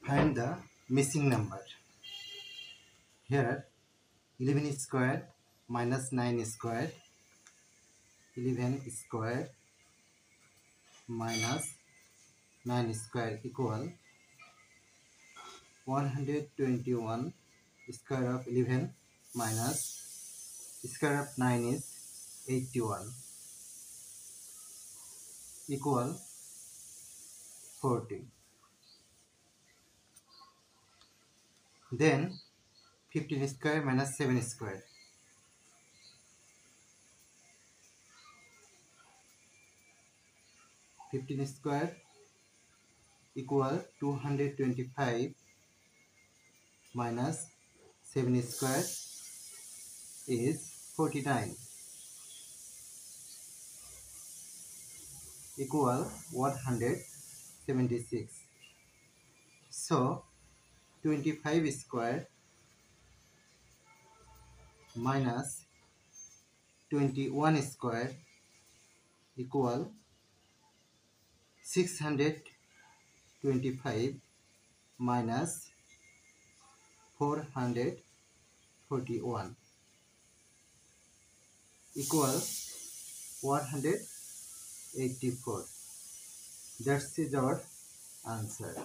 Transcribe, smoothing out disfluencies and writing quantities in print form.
Find the missing number. Here 11 square minus 9 square, 11 square minus 9 square equal 121 square of 11 minus square of 9 is 81 equal 40. Then 15 square minus 7 square, 15 square equal 225 minus 7 square is 49 equal 176. So 25 square minus 21 square equal 625 minus 441 equal 184. That's our answer.